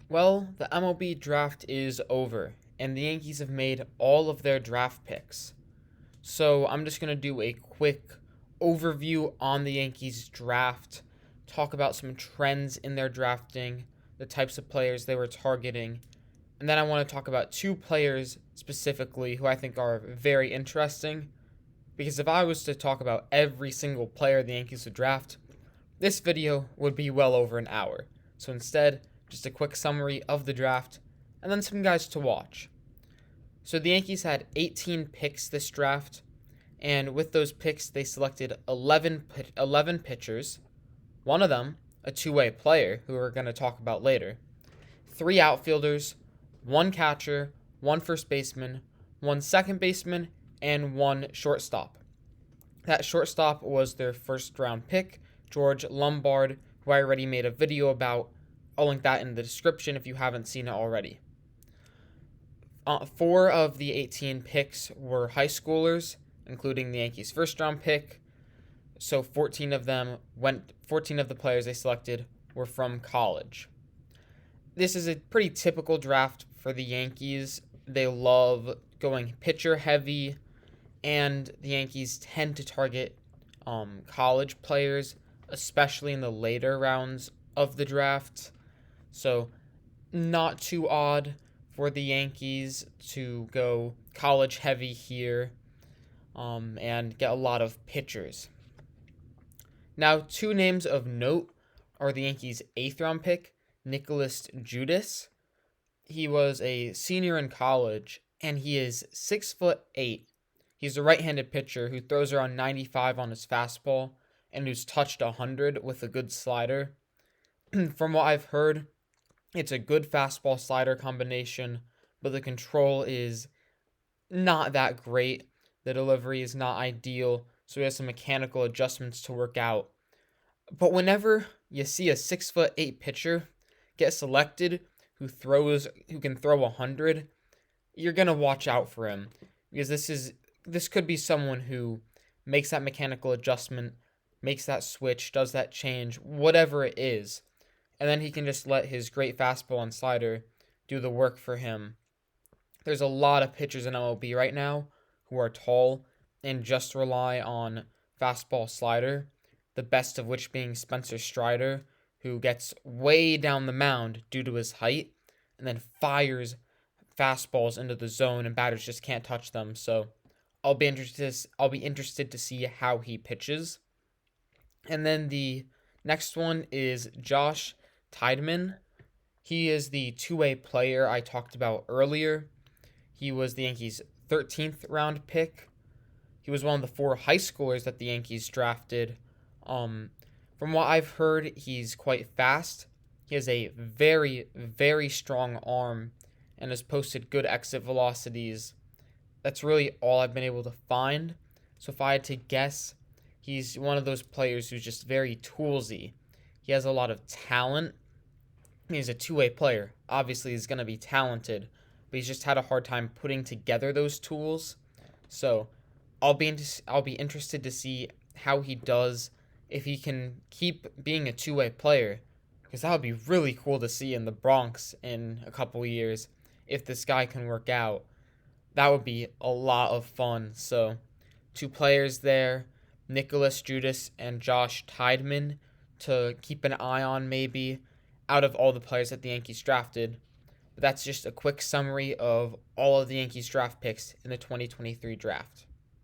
Well, the MLB draft is over, and the Yankees have made all of their draft picks. So I'm just going to do a quick overview on the Yankees draft, talk about some trends in their drafting, the types of players they were targeting, and then I want to talk about two players specifically who I think are very interesting. Because if I was to talk about every single player the Yankees would draft, this video would be well over an hour. So instead, just a quick summary of the draft, and then some guys to watch. So the Yankees had 18 picks this draft, and with those picks, they selected 11 pitchers, one of them a two-way player, who we're going to talk about later, three outfielders, one catcher, one first baseman, one second baseman, and one shortstop. That shortstop was their first round pick, George Lombard, who I already made a video about. I'll link that in the description if you haven't seen it already. Four of the 18 picks were high schoolers, including the Yankees' first round pick. So 14 of the players they selected were from college. This is a pretty typical draft for the Yankees. They love going pitcher heavy, and the Yankees tend to target college players, especially in the later rounds of the draft. So not too odd for the Yankees to go college heavy here and get a lot of pitchers. Now, two names of note are the Yankees' 8th round pick, Nicholas Judas. He was a senior in college, and he is 6'8". He's a right-handed pitcher who throws around 95 on his fastball and who's touched 100 with a good slider. From what I've heard, it's a good fastball slider combination, but the control is not that great. The delivery is not ideal, so he has some mechanical adjustments to work out. But whenever you see a 6'8" pitcher get selected who can throw 100, you're gonna watch out for him, because this could be someone who makes that mechanical adjustment, makes that switch, does that change, whatever it is, and then he can just let his great fastball and slider do the work for him. There's a lot of pitchers in MLB right now who are tall and just rely on fastball slider, the best of which being Spencer Strider, who gets way down the mound due to his height and then fires fastballs into the zone and batters just can't touch them. So I'll be interested to see how he pitches. And then the next one is Josh Tiedemann. He is the two-way player I talked about earlier. He was the Yankees' 13th round pick. He was one of the four high schoolers that the Yankees drafted. From what I've heard, he's quite fast. He has a very, very strong arm and has posted good exit velocities. That's really all I've been able to find. So if I had to guess, he's one of those players who's just very toolsy. He has a lot of talent. He's a two-way player. Obviously, he's going to be talented, but he's just had a hard time putting together those tools. So I'll be interested to see how he does, if he can keep being a two-way player, because that would be really cool to see in the Bronx in a couple years. If this guy can work out, that would be a lot of fun. So two players there, Nicholas Judas and Josh Tiedemann, to keep an eye on maybe out of all the players that the Yankees drafted. But that's just a quick summary of all of the Yankees draft picks in the 2023 draft.